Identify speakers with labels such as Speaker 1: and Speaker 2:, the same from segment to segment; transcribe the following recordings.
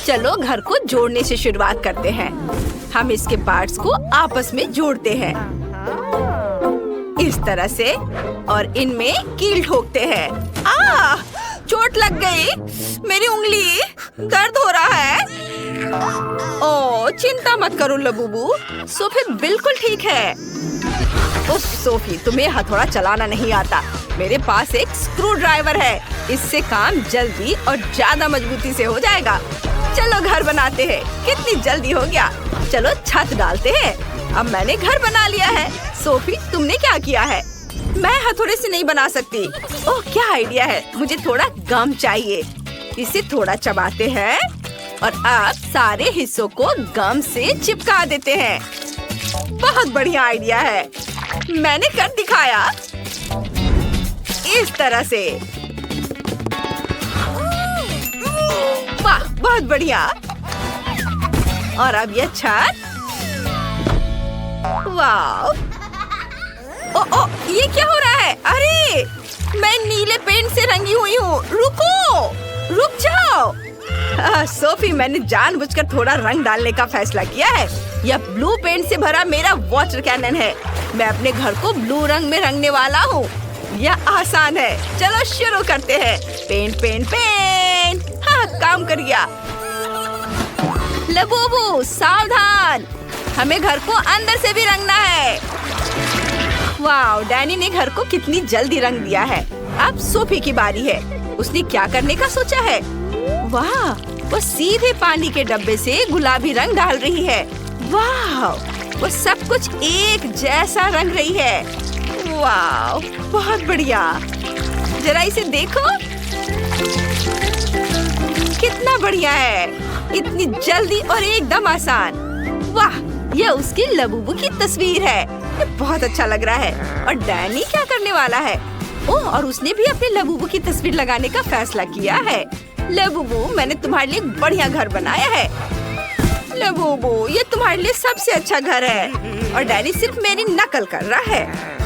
Speaker 1: चलो घर को जोड़ने से शुरुआत करते हैं। हम इसके पार्ट्स को आपस में जोड़ते हैं इस तरह से और इनमें कील ठोकते हैं। चोट लग गई, मेरी उंगली दर्द हो रहा है। ओह चिंता मत करो लबूबू, सोफी बिल्कुल ठीक है। ओह सोफी, तुम्हें हथौड़ा चलाना नहीं आता। मेरे पास एक स्क्रू ड्राइवर है, इससे काम जल्दी और ज्यादा मजबूती से हो जाएगा। चलो घर बनाते हैं। कितनी जल्दी हो गया। चलो छत डालते हैं। अब मैंने घर बना लिया है। सोफी तुमने क्या किया है? मैं हथौड़े से नहीं बना सकती। ओह क्या आइडिया है, मुझे थोड़ा गम चाहिए। इसे थोड़ा चबाते हैं और अब सारे हिस्सों को गम से चिपका देते हैं। बहुत बढ़िया आइडिया है, मैंने कर दिखाया। इस तरह से। वाह बहुत बढ़िया। और अब ये छत। वाह ओ ये क्या हो रहा है? अरे मैं नीले पेंट से रंगी हुई हूँ। रुक जाओ। सोफी मैंने जानबूझकर थोड़ा रंग डालने का फैसला किया है। यह ब्लू पेंट से भरा मेरा वाटर कैनन है। मैं अपने घर को ब्लू रंग में रंगने वाला हूँ। यह आसान है। चलो शुरू करते हैं। पेंट। हाँ काम कर गया। लबूबू सावधान, हमें घर को अंदर से भी रंगना है। वाह, डैनी ने घर को कितनी जल्दी रंग दिया है। अब सोफी की बारी है। उसने क्या करने का सोचा है? वाह, वो सीधे पानी के डब्बे से गुलाबी रंग डाल रही है। वाह, वो सब कुछ एक जैसा रंग रही है। वाह, बहुत बढ़िया। जरा इसे देखो, कितना बढ़िया है। इतनी जल्दी और एकदम आसान। वाह, यह उसकी लबूबू की तस्वीर है। ये बहुत अच्छा लग रहा है। और डैनी क्या करने वाला है? ओह, और उसने भी अपने लबूबू की तस्वीर लगाने का फैसला किया है। लबूबू, मैंने तुम्हारे लिए एक बढ़िया घर बनाया है। लबूबू, ये तुम्हारे लिए सबसे अच्छा घर है। और डैनी सिर्फ मेरी नकल कर रहा है।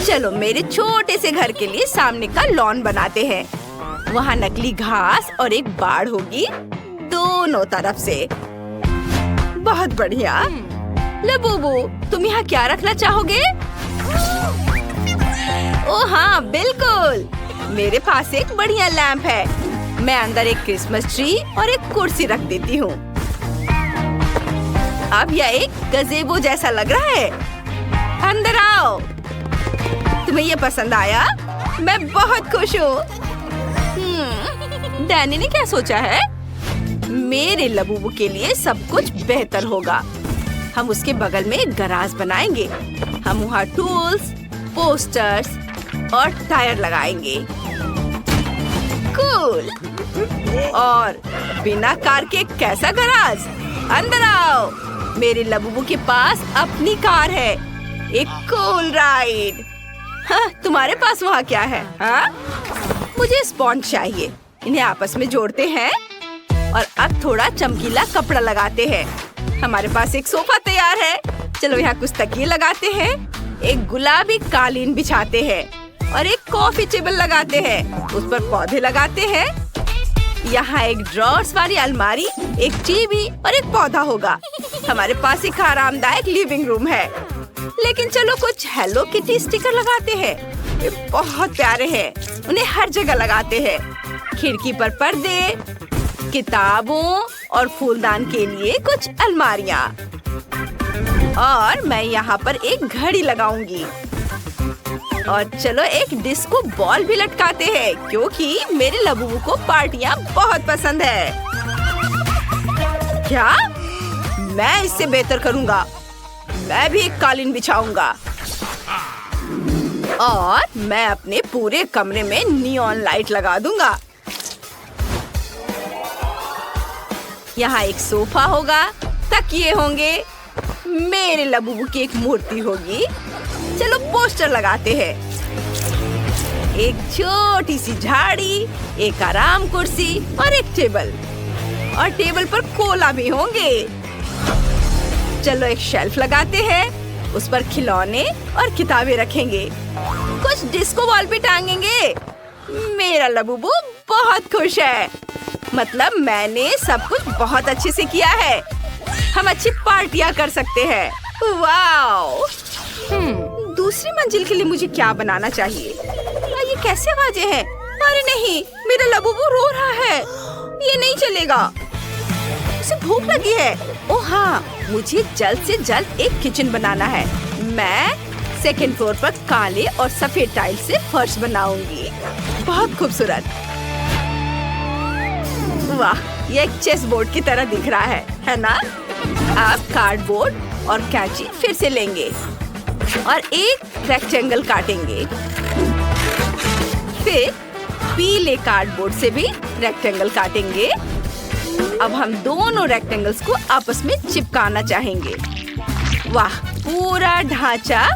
Speaker 1: चलो मेरे छोटे से घर के लिए सामने का लॉन बनाते हैं। वहाँ नकली घास और एक बाड़ होगी दोनों तरफ से। बहुत बढ़िया। लबूबू, तुम यहाँ क्या रखना चाहोगे? ओह हाँ बिल्कुल, मेरे पास एक बढ़िया लैंप है। मैं अंदर एक क्रिसमस ट्री और एक कुर्सी रख देती हूँ। अब यह एक गज़ेबो जैसा लग रहा है। अंदर आओ। तुम्हें ये पसंद आया? मैं बहुत खुश हूँ। डैनी ने क्या सोचा है? मेरे लबूबू के लिए सब कुछ बेहतर होगा। हम उसके बगल में एक गराज बनाएंगे। हम वहाँ टूल्स, पोस्टर्स और टायर लगाएंगे। कूल। और बिना कार के कैसा गराज? अंदर आओ। मेरे लबूबू के पास अपनी कार है। एक कूल राइड। हाँ, तुम्हारे पास वहाँ क्या है? हाँ? मुझे स्पॉन्ज चाहिए। इन्हें आपस में जोड़ते हैं और अब थोड़ा चमकीला कपड़ा लगाते हैं। हमारे पास एक सोफा तैयार है। चलो यहाँ कुछ तकिए लगाते हैं। एक गुलाबी कालीन बिछाते हैं और एक कॉफी टेबल लगाते हैं। उस पर पौधे लगाते हैं। यहाँ एक ड्रॉर्स वाली अलमारी, एक टीवी और एक पौधा होगा। हमारे पास एक आरामदायक लिविंग रूम है। लेकिन चलो कुछ हेलो किटी स्टिकर लगाते हैं। ये बहुत प्यारे हैं। उन्हें हर जगह लगाते हैं। खिड़की पर पर्दे, किताबों और फूलदान के लिए कुछ अलमारियाँ। और मैं यहाँ पर एक घड़ी लगाऊंगी। और चलो एक डिस्को बॉल भी लटकाते हैं, क्योंकि मेरे लबूबू को पार्टियाँ बहुत पसंद है। क्या? मैं इससे बेहतर करूँगा। मैं भी एक कालीन बिछाऊंगा और मैं अपने पूरे कमरे में नियॉन लाइट लगा दूंगा। यहाँ एक सोफा होगा, तकिए होंगे, मेरे लबूबू की एक मूर्ति होगी। चलो पोस्टर लगाते हैं। एक छोटी सी झाड़ी, एक आराम कुर्सी और एक टेबल। और टेबल पर कोला भी होंगे। चलो एक शेल्फ लगाते हैं। उस पर खिलौने और किताबें रखेंगे। कुछ डिस्को बॉल भी टांगेंगे। मेरा लबूबू बहुत खुश है। मतलब मैंने सब कुछ बहुत अच्छे से किया है। हम अच्छी पार्टियां कर सकते हैं। वाओ! दूसरी मंजिल के लिए मुझे क्या बनाना चाहिए? ये कैसे आवाजें हैं? अरे नहीं, मेरा लबूबू रो रहा है। ये नहीं चलेगा। उसे भूख लगी है। ओह हाँ, मुझे जल्द से जल्द एक किचन बनाना है। मैं सेकेंड फ्लोर पर काले और सफेद टाइल से फर्श बनाऊंगी। बहुत खूबसूरत। वाह, ये एक चेस बोर्ड की तरह दिख रहा है ना? आप कार्डबोर्ड और कैंची फिर से लेंगे और एक रेक्टेंगल काटेंगे। फिर पीले कार्डबोर्ड से भी रेक्टेंगल काटेंगे। अब हम दोनों रेक्टेंगल्स को आपस में चिपकाना चाहेंगे। वाह, पूरा ढांचा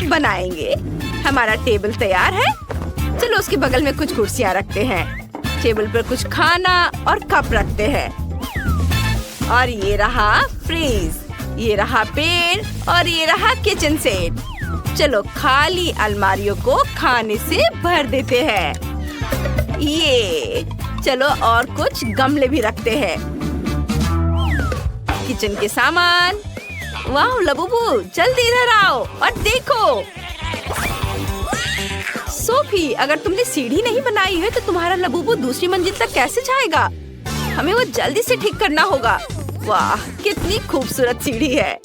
Speaker 1: बनाएंगे। हमारा टेबल तैयार है। चलो उसके बगल में कुछ कुर्सियां रखते हैं। टेबल पर कुछ खाना और कप रखते हैं। और ये रहा फ्रीज, ये रहा पेड़ और ये रहा किचन सेट। चलो खाली अलमारियों को खाने से भर देते हैं। ये चलो और कुछ गमले भी रखते हैं। किचन के सामान। वाह लबूबू, जल्दी इधर आओ और देखो। सोफी, अगर तुमने सीढ़ी नहीं बनाई है तो तुम्हारा लबूबू दूसरी मंजिल तक कैसे जाएगा? हमें वो जल्दी से ठीक करना होगा। वाह, कितनी खूबसूरत सीढ़ी है।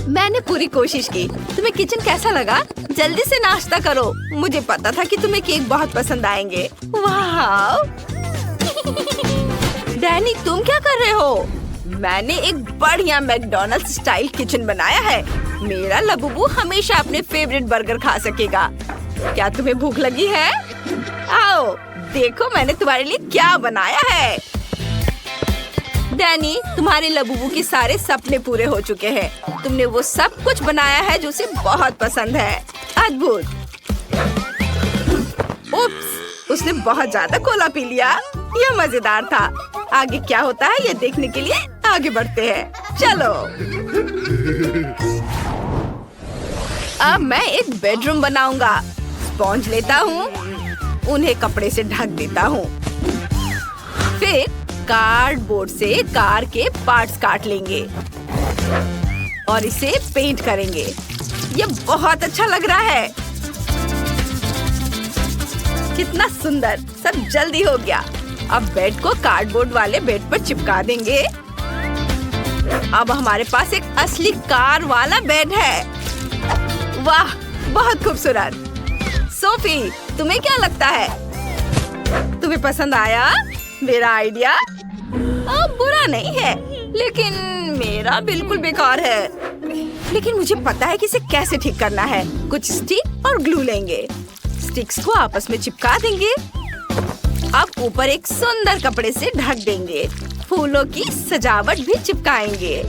Speaker 1: मैंने पूरी कोशिश की। तुम्हें किचन कैसा लगा? जल्दी से नाश्ता करो। मुझे पता था कि तुम्हें केक बहुत पसंद आएंगे। वाह! डैनी, तुम क्या कर रहे हो? मैंने एक बढ़िया मैकडॉनल्ड्स स्टाइल किचन बनाया है। मेरा लबूबू हमेशा अपने फेवरेट बर्गर खा सकेगा। क्या तुम्हें भूख लगी है? आओ देखो मैंने तुम्हारे लिए क्या बनाया है। डैनी, तुम्हारे लबूबू के सारे सपने पूरे हो चुके हैं। तुमने वो सब कुछ बनाया है जो उसे बहुत पसंद है। अद्भुत। उप्स, उसने बहुत ज्यादा कोला पी लिया। यह मजेदार था। आगे क्या होता है ये देखने के लिए आगे बढ़ते हैं। चलो अब मैं एक बेडरूम बनाऊंगा। स्पॉन्ज लेता हूँ, उन्हें कपड़े से ढक देता हूँ। फिर कार्डबोर्ड से कार के पार्ट्स काट लेंगे और इसे पेंट करेंगे। ये बहुत अच्छा लग रहा है। कितना सुंदर, सब जल्दी हो गया। अब बेड को कार्डबोर्ड वाले बेड पर चिपका देंगे। अब हमारे पास एक असली कार वाला बेड है। वाह, बहुत खूबसूरत। सोफी, तुम्हें क्या लगता है? तुम्हें पसंद आया मेरा आइडिया? बुरा नहीं है, लेकिन मेरा बिल्कुल बेकार है। लेकिन मुझे पता है कि इसे कैसे ठीक करना है। कुछ स्टिक और ग्लू लेंगे। स्टिक्स को आपस में चिपका देंगे। अब ऊपर एक सुंदर कपड़े से ढक देंगे। फूलों की सजावट भी चिपकाएंगे।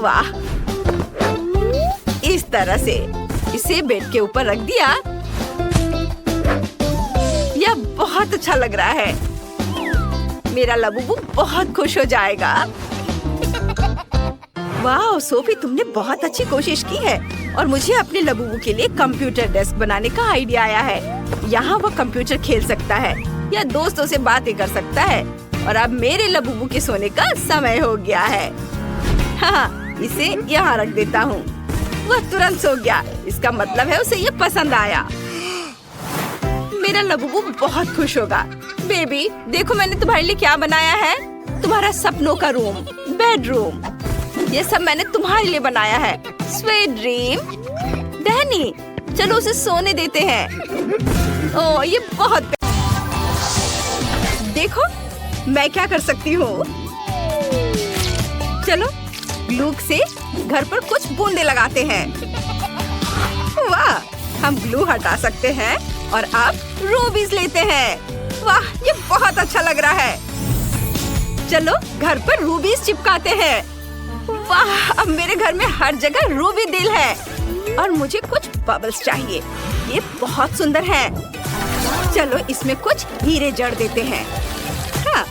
Speaker 1: वाह, इस तरह से इसे बेड के ऊपर रख दिया। यह बहुत अच्छा लग रहा है। मेरा लबूबू बहुत खुश हो जाएगा। वाह सोफी, तुमने बहुत अच्छी कोशिश की है। और मुझे अपने लबूबू के लिए कंप्यूटर डेस्क बनाने का आइडिया आया है। यहाँ वो कंप्यूटर खेल सकता है या दोस्तों से बातें कर सकता है। और अब मेरे लबूबू के सोने का समय हो गया है। हाँ, इसे यहाँ रख देता हूँ। वह तुरंत सो गया। इसका मतलब है उसे ये पसंद आया। मेरा लबूबू बहुत खुश होगा। बेबी, देखो मैंने तुम्हारे लिए क्या बनाया है। तुम्हारा सपनों का रूम, बेडरूम। ये सब मैंने तुम्हारे लिए बनाया है। Sweet dream. डैनी, चलो उसे सोने देते हैं। ओह, ये बहुत। देखो मैं क्या कर सकती हूँ। चलो ग्लू से घर पर कुछ बूंदे लगाते हैं। वाह, हम ग्लू हटा सकते हैं और अब रूबीज लेते हैं। वाह, ये बहुत अच्छा लग रहा है। चलो घर पर रूबीज चिपकाते हैं। वाह, अब मेरे घर में हर जगह रूबी दिल है। और मुझे कुछ बबल्स चाहिए। ये बहुत सुंदर है। चलो इसमें कुछ हीरे जड़ देते हैं। हाँ,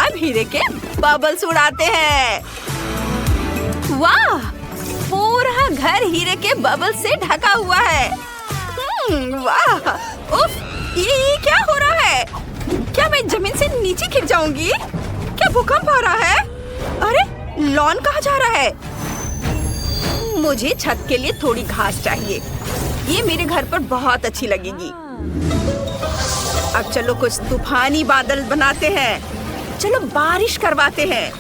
Speaker 1: अब हीरे के बबल्स उड़ाते हैं। वाह, पूरा पूरा घर हीरे के बबल से ढका हुआ है। वाह! उफ! ये क्या हो रहा है? क्या मैं जमीन से नीचे गिर जाऊंगी? क्या भूकंप आ रहा है? अरे, लॉन कहाँ जा रहा है? मुझे छत के लिए थोड़ी घास चाहिए। ये मेरे घर पर बहुत अच्छी लगेगी। अब चलो कुछ तूफानी बादल बनाते हैं। चलो बारिश करवाते हैं।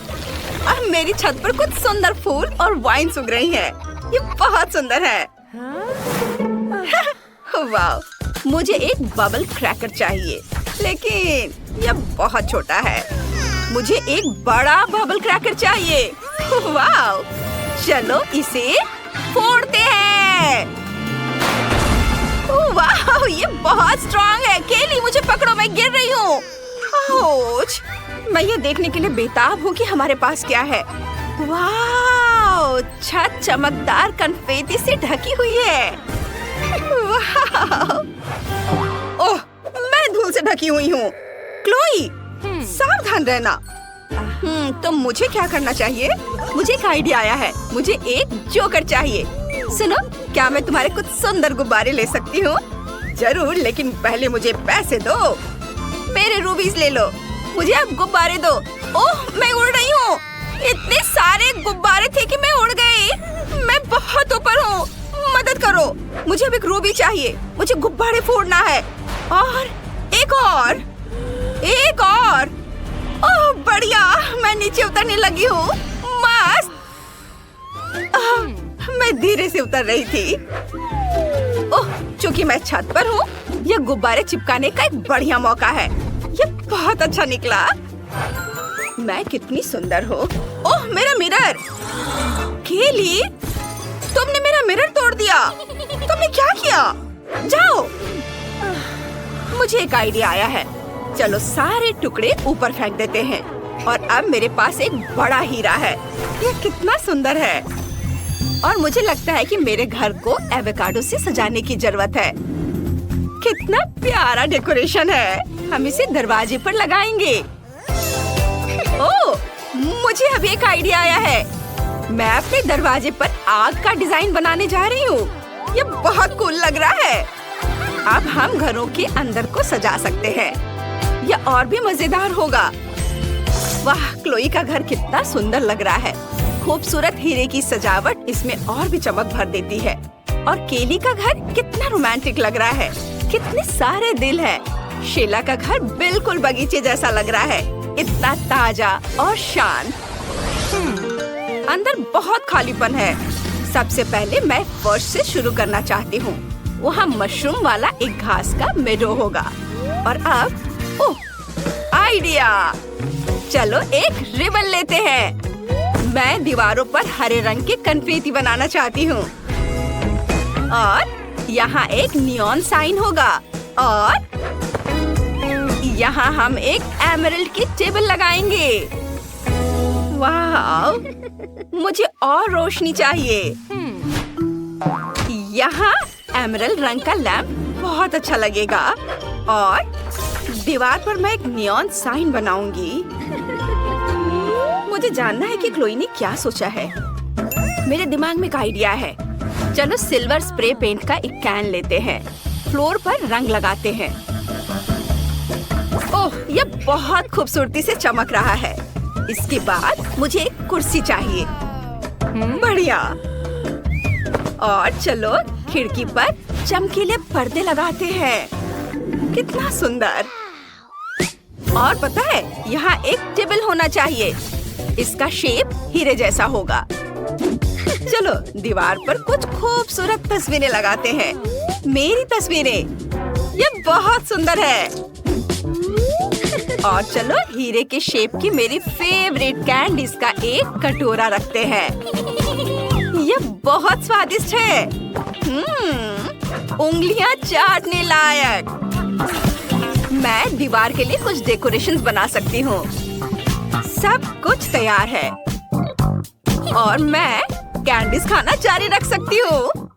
Speaker 1: अब मेरी छत पर कुछ सुंदर फूल और वाइन उग रही हैं। ये बहुत सुंदर है। वाह! मुझे एक बबल क्रैकर चाहिए, लेकिन यह बहुत छोटा है। मुझे एक बड़ा बबल क्रैकर चाहिए। वाह! चलो इसे फोड़ते हैं। वाह! ये बहुत स्ट्रॉन्ग है। केली, मुझे पकड़ो, मैं गिर रही हूँ। ओच! मैं ये देखने के लिए बेताब हूँ कि हमारे पास क्या है। वाह! छत चमकदार कन्फेटी से ढकी हुई है। वाह! ओह, मैं धूल से ढकी हुई हूँ। क्लोई, सावधान रहना। तो मुझे क्या करना चाहिए? मुझे एक आइडिया आया है। मुझे एक जोकर चाहिए। सुनो, क्या मैं तुम्हारे कुछ सुंदर गुब्बारे ले सकती हूँ? जरूर, लेकिन पहले मुझे पैसे दो। मेरे रूबीज ले लो। मुझे अब गुब्बारे दो। ओह, मैं उड़ रही हूँ। इतने सारे गुब्बारे थे कि मैं उड़ गई। मैं बहुत ऊपर हूँ। मदद करो। मुझे अब एक रूबी चाहिए। मुझे गुब्बारे फोड़ना है। और एक और, एक और। ओह बढ़िया, मैं नीचे उतरने लगी हूँ। मस्त। मैं धीरे से उतर रही थी। ओह, चूंकि मैं छत पर हूँ, यह गुब्बारे चिपकाने का एक बढ़िया मौका है। यह बहुत अच्छा निकला। मैं कितनी सुंदर हूँ। ओह, मेरा मिरर। केली, तुमने मेरा मिरर तोड़ दिया। तुमने क्या किया? जाओ। मुझे एक आइडिया आया है। चलो सारे टुकड़े ऊपर फेंक देते हैं। और अब मेरे पास एक बड़ा हीरा है। यह कितना सुंदर है। और मुझे लगता है कि मेरे घर को एवोकाडो से सजाने की जरूरत है। कितना प्यारा डेकोरेशन है। हम इसे दरवाजे पर लगाएंगे। ओह, मुझे अभी एक आइडिया आया है। मैं अपने दरवाजे पर आग का डिजाइन बनाने जा रही हूँ। ये बहुत कूल लग रहा है। अब हम घरों के अंदर को सजा सकते हैं। यह और भी मजेदार होगा। वाह, क्लोई का घर कितना सुंदर लग रहा है। खूबसूरत हीरे की सजावट इसमें और भी चमक भर देती है। और केली का घर कितना रोमांटिक लग रहा है। कितने सारे दिल हैं। शीला का घर बिल्कुल बगीचे जैसा लग रहा है। इतना ताजा और शांत। अंदर बहुत खालीपन है। सबसे पहले मैं फर्श से शुरू करना चाहती हूँ। वहाँ मशरूम वाला एक घास का मेडो होगा। और अब ओह, आइडिया। चलो एक रिबन लेते हैं। मैं दीवारों पर हरे रंग के कन्फेटी बनाना चाहती हूँ। और यहाँ एक नियॉन साइन होगा। और यहाँ हम एक एमरल्ड की टेबल लगाएंगे। वाह, मुझे और रोशनी चाहिए। यहाँ एमरल्ड रंग का लैंप बहुत अच्छा लगेगा। और दीवार पर मैं एक नियॉन साइन बनाऊंगी। मुझे जानना है कि क्लोई ने क्या सोचा है। मेरे दिमाग में एक आइडिया है। चलो सिल्वर स्प्रे पेंट का एक कैन लेते हैं। फ्लोर पर रंग लगाते हैं। ओह, यह बहुत खूबसूरती से चमक रहा है। इसके बाद मुझे एक कुर्सी चाहिए। बढ़िया। और चलो खिड़की पर चमकीले पर्दे लगाते हैं। कितना सुंदर। और पता है, यहाँ एक टेबल होना चाहिए। इसका शेप हीरे जैसा होगा। चलो दीवार पर कुछ खूबसूरत तस्वीरें लगाते हैं। मेरी तस्वीरें। ये बहुत सुंदर है। और चलो हीरे के शेप की मेरी फेवरेट कैंडीज का एक कटोरा रखते हैं। ये बहुत स्वादिष्ट है। उंगलियां चाटने लायक। मैं दीवार के लिए कुछ डेकोरेशंस बना सकती हूँ। सब कुछ तैयार है। और मैं कैंडीज खाना जारी रख सकती हूँ।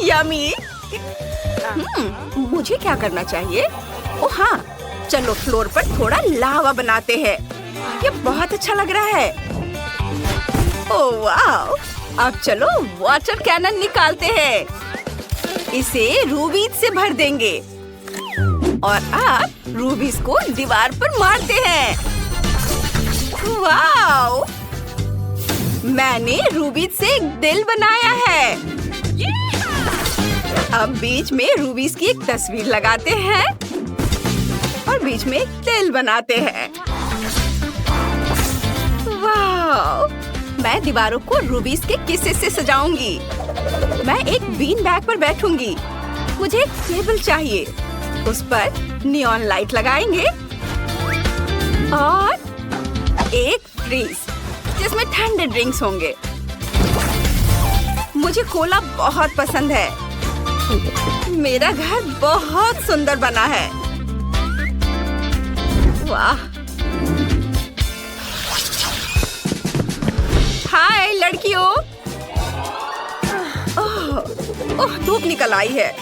Speaker 1: यम्मी। मुझे क्या करना चाहिए? ओह हाँ, चलो फ्लोर पर थोड़ा लावा बनाते हैं। ये बहुत अच्छा लग रहा है। ओह वाह, अब चलो वाटर कैनन निकालते हैं। इसे रूबीज से भर देंगे और अब रूबीज को दीवार पर मारते हैं। वाओ! मैंने रूबीज से एक दिल बनाया है। अब बीच में रूबीज की एक तस्वीर लगाते हैं और बीच में एक दिल बनाते हैं। वाओ! मैं दीवारों को रूबीज के किस्से से सजाऊंगी। मैं एक बीन बैग पर बैठूंगी। मुझे एक टेबल चाहिए। उस पर नियॉन लाइट लगाएंगे और एक फ्रीज जिसमें ठंडे ड्रिंक्स होंगे। मुझे कोला बहुत पसंद है। मेरा घर बहुत सुंदर बना है। वाह! हाय लड़कियों। ओह, धूप निकल आई है।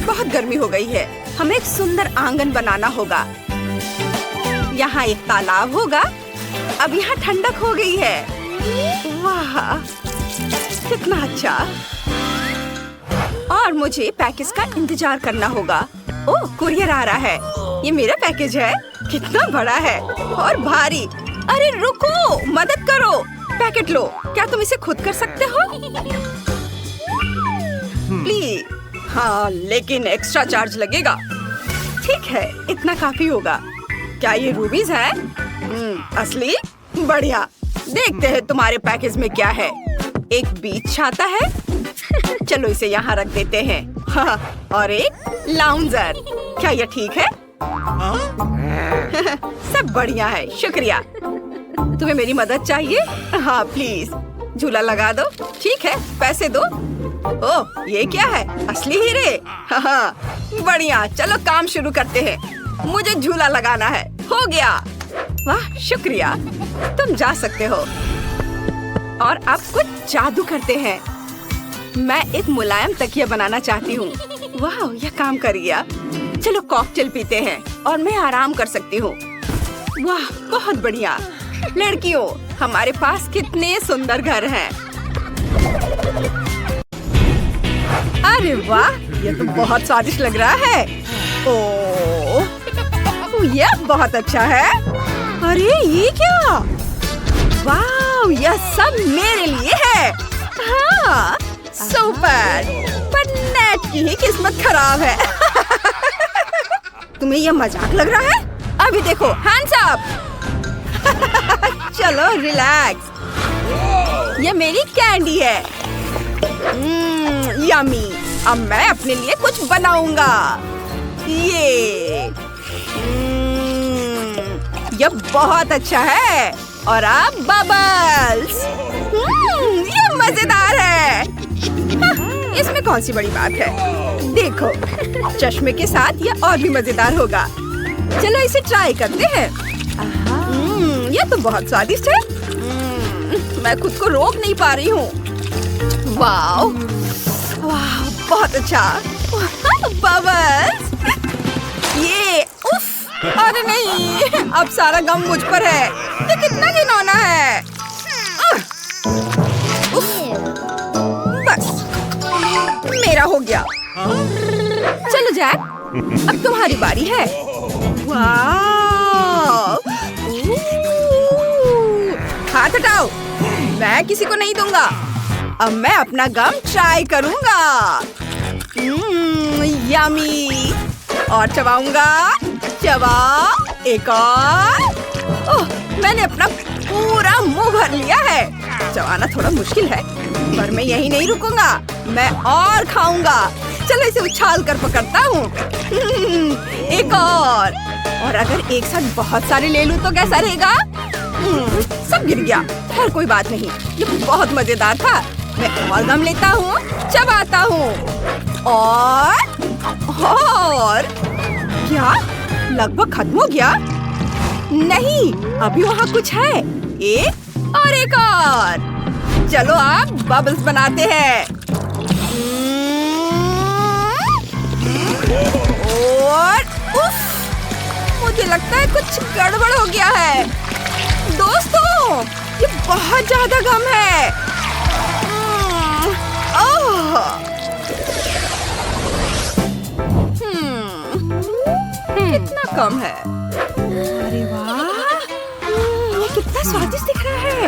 Speaker 1: बहुत गर्मी हो गई है। हमें एक सुंदर आंगन बनाना होगा। यहाँ एक तालाब होगा। अब यहाँ ठंडक हो गई है। वाह, कितना अच्छा। और मुझे पैकेज का इंतजार करना होगा। ओह, कुरियर आ रहा है। ये मेरा पैकेज है। कितना बड़ा है और भारी। अरे रुको, मदद करो। पैकेट लो। क्या तुम इसे खुद कर सकते हो? प्लीज। हाँ, लेकिन एक्स्ट्रा चार्ज लगेगा। ठीक है, इतना काफी होगा। क्या ये रूबीज है? असली? बढ़िया। देखते हैं तुम्हारे पैकेज में क्या है। एक बीच छाता है। चलो इसे यहाँ रख देते हैं। हाँ, और एक लाउंजर। क्या ये ठीक है? सब बढ़िया है, शुक्रिया। तुम्हें मेरी मदद चाहिए? हाँ प्लीज, झूला लगा दो। ठीक है, पैसे दो। ओह, ये क्या है? असली हीरे? हाँ, बढ़िया। चलो काम शुरू करते हैं। मुझे झूला लगाना है। हो गया। वाह, शुक्रिया। तुम जा सकते हो। और अब कुछ जादू करते हैं। मैं एक मुलायम तकिया बनाना चाहती हूँ। वाह, यह काम कर गया। चलो कॉकटेल पीते हैं और मैं आराम कर सकती हूँ। वाह, बहुत बढ़िया। लड़कियों, हमारे पास कितने सुंदर घर हैं। अरे वाह, ये तो बहुत स्वादिष्ट लग रहा है। ओह, यह बहुत अच्छा है। अरे ये क्या? वाह, यह सब मेरे लिए है। हाँ, सुपर। पर नेट की ही किस्मत खराब है। तुम्हें यह मजाक लग रहा है? अभी देखो, हैंड्स अप। चलो रिलैक्स। ये मेरी कैंडी है। यम्मी। अब मैं अपने लिए कुछ बनाऊंगा। ये बहुत अच्छा है। और अब बबल्स। ये मजेदार है। इसमें कौन सी बड़ी बात है? देखो, चश्मे के साथ ये और भी मजेदार होगा। चलो इसे ट्राई करते हैं। ये तो बहुत स्वादिष्ट है। मैं खुद को रोक नहीं पा रही हूँ। वाह, वाह, बहुत अच्छा। बबल्स। ये उफ, अरे नहीं, अब सारा गम मुझ पर है। ये कितना घिनौना है। बस, मेरा हो गया। चलो जैक, अब तुम्हारी बारी है। वाह, हाथ हटाओ। मैं किसी को नहीं दूंगा। अब मैं अपना गम ट्राई करूंगा। यम्मी। और चबाऊंगा। चबाओ, एक और। ओह, मैंने अपना पूरा मुंह भर लिया है। चबाना थोड़ा मुश्किल है, पर मैं यही नहीं रुकूंगा। मैं और खाऊंगा। चलो इसे उछाल कर पकड़ता हूँ। एक और अगर एक साथ बहुत सारे ले लूं तो कैसा रहेगा? सब गिर गया। खैर कोई बात नहीं, ये बहुत मजेदार था। मैं और गम लेता हूँ, चबाता हूँ। और क्या? लगभग खत्म हो गया? नहीं, अभी वहाँ कुछ है। एक और। चलो आप बबल्स बनाते हैं। और उफ, मुझे लगता है कुछ गड़बड़ हो गया है। दोस्तों, ये बहुत ज्यादा गम है। ओह! कितना कम है। अरे वाह, ये कितना स्वादिष्ट दिख रहा है।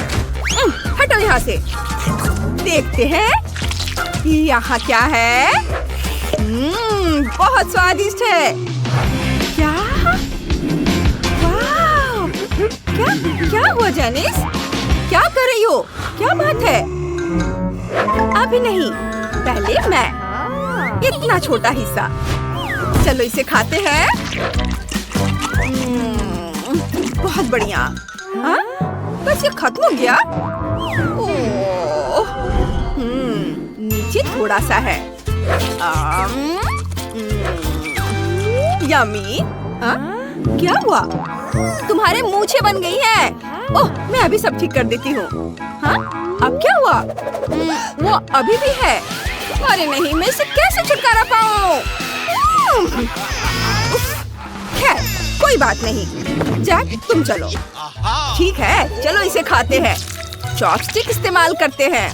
Speaker 1: हटो यहाँ से। देखते हैं यहाँ क्या है। बहुत स्वादिष्ट है। क्या? वाह! क्या हुआ जेनिस? क्या कर रही हो? क्या बात है? अभी नहीं, पहले मैं। इतना छोटा हिस्सा। चलो इसे खाते हैं। बहुत बढ़िया। हाँ? बस ये खत्म हो गया? ओह, नीचे थोड़ा सा है। यम्मी। हाँ? क्या हुआ? तुम्हारे मूंछें बन गई हैं। ओह, मैं अभी सब ठीक कर देती हूँ। हाँ? अब क्या हुआ? वो अभी भी है। अरे नहीं, मैं इसे कैसे छुटकारा पाऊँ? खैर, कोई बात नहीं। जैक, तुम चलो। ठीक है, चलो इसे खाते हैं। चॉपस्टिक इस्तेमाल करते हैं।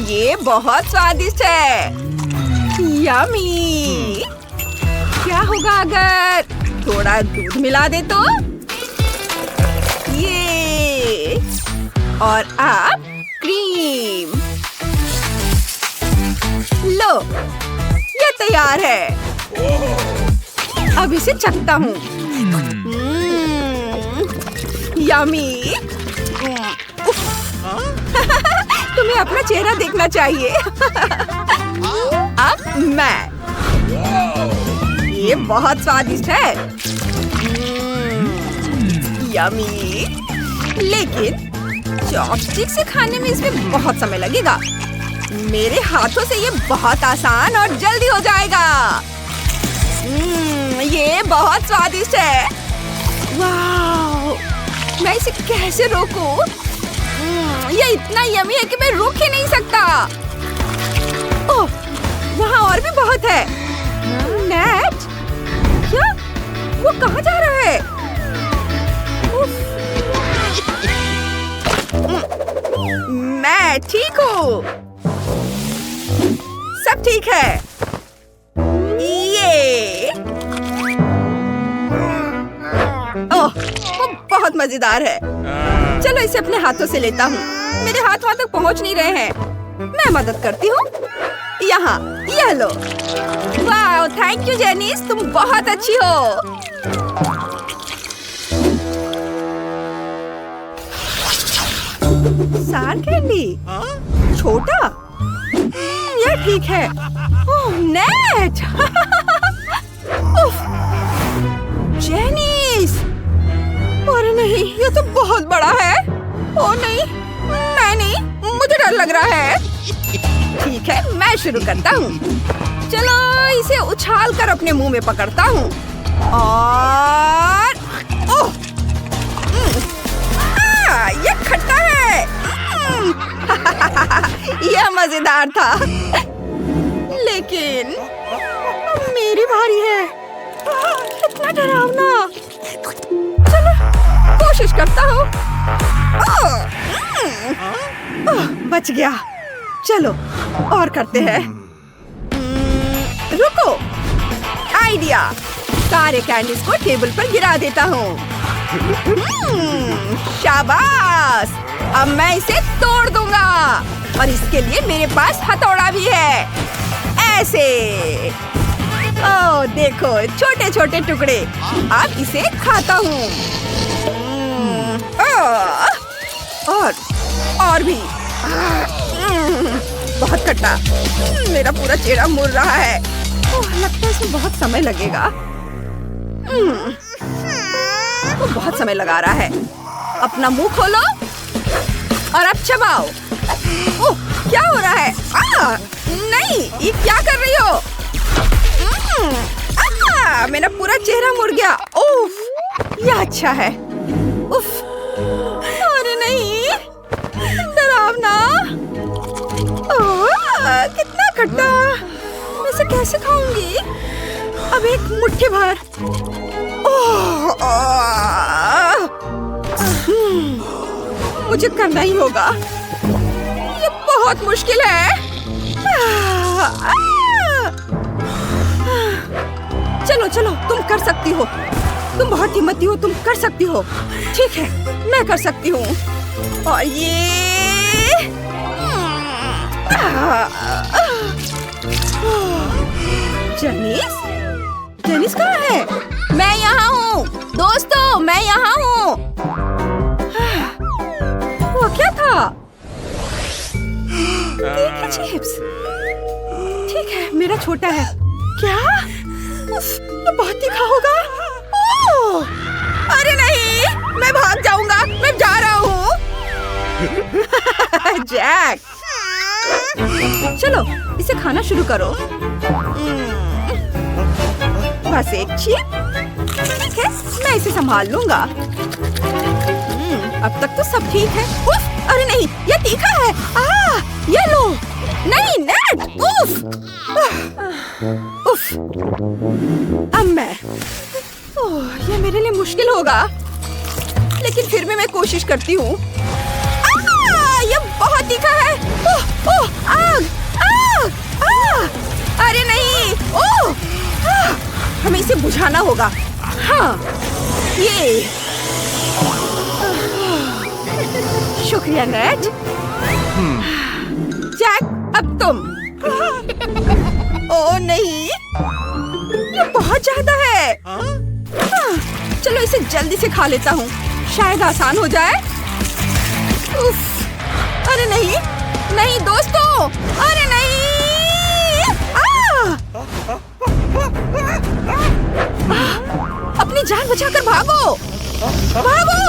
Speaker 1: ये बहुत स्वादिष्ट है। यम्मी। क्या होगा अगर थोड़ा दूध मिला दे तो? ये और अब क्रीम। लो, ये तैयार है। अब इसे चखता हूँ। यम्मी। तुम्हें अपना चेहरा देखना चाहिए। अब मैं। ये बहुत स्वादिष्ट है। यम्मी। लेकिन चॉपस्टिक से खाने में इसमें बहुत समय लगेगा। मेरे हाथों से ये बहुत आसान और जल्दी हो जाएगा। ये बहुत स्वादिष्ट है। वाह! मैं इसे कैसे रोकूं? ये इतना यम्मी है कि मैं रोक ही नहीं सकता। ओह, वहाँ और भी बहुत है। नेट? क्या? वो कहाँ जा रहा है? मैं ठीक हूँ। सब ठीक है। ये ओह, वो बहुत मजेदार है। चलो इसे अपने हाथों से लेता हूँ। मेरे हाथ वहाँ तक पहुँच नहीं रहे हैं। मैं मदद करती हूँ। यहाँ, यह लो। वाह, थैंक यू जेनिस, तुम बहुत अच्छी हो। सार कैंडी? छोटा? यह ठीक है। ओह, नेट! जेनिस! अरे नहीं, ये तो बहुत बड़ा है। ओह नहीं, मैं नहीं, मुझे डर लग रहा है। ठीक है, मैं शुरू करता हूँ। चलो इसे उछाल कर अपने मुंह में पकड़ता हूँ और ओह, ये खट्टा है। यह मजेदार था, लेकिन मेरी बारी है। इतना डरावना। चलो कोशिश करता हूँ। बच गया। चलो और करते हैं। रुको, आइडिया। सारे कैंडीज को टेबल पर गिरा देता हूँ। शाबाश! अब मैं इसे तोड़ दूंगा और इसके लिए मेरे पास हथौड़ा भी है। ऐसे। ओह देखो, छोटे छोटे टुकड़े। अब इसे खाता हूँ। और भी। बहुत खट्टा। मेरा पूरा चेहरा मुड़ रहा है। ओह, लगता है इसमें बहुत समय लगेगा। वो बहुत समय लगा रहा है। अपना मुंह खोलो और अब चबाओ। ओह, क्या हो रहा है? नहीं, ये क्या कर रही हो? मेरा पूरा चेहरा मुड़ गया। उफ, यह अच्छा है। उफ, अरे नहीं, डरावना। कितना खट्टा। मैं इसे कैसे खाऊंगी? अब एक मुट्ठी भर। मुझे करना ही होगा। ये बहुत मुश्किल है। चलो चलो, तुम कर सकती हो। तुम बहुत हिम्मती हो, तुम कर सकती हो। ठीक है, मैं कर सकती हूँ। और ये जेनिस, जेनिस कहाँ है? मैं यहाँ हूँ दोस्तों, मैं यहाँ हूँ। वो क्या था? चिप्स। ठीक है, मेरा छोटा है। क्या? ये बहुत तीखा होगा। ओह! अरे नहीं, मैं भाग जाऊंगा, मैं जा रहा हूँ। जैक, चलो इसे खाना शुरू करो। बस एक चिप। ठीक है, मैं इसे संभाल लूंगा। अब तक तो सब ठीक है। उफ! अरे नहीं, ये तीखा है। ये लो। नहीं नेट। उफ! उफ! अब मैं। ओह, ये मेरे लिए मुश्किल होगा, लेकिन फिर भी मैं कोशिश करती हूँ। ये बहुत तीखा है। ओह, ओह, आग! आग! अरे नहीं! ओह! हमें इसे बुझाना होगा। हाँ, ये। शुक्रिया नेट। जैक, अब तुम। ओह नहीं, ये बहुत ज्यादा है। चलो इसे जल्दी से खा लेता हूँ, शायद आसान हो जाए। उफ, अरे नहीं, नहीं दोस्तों, अरे नहीं। अपनी जान बचाकर भागो, भागो।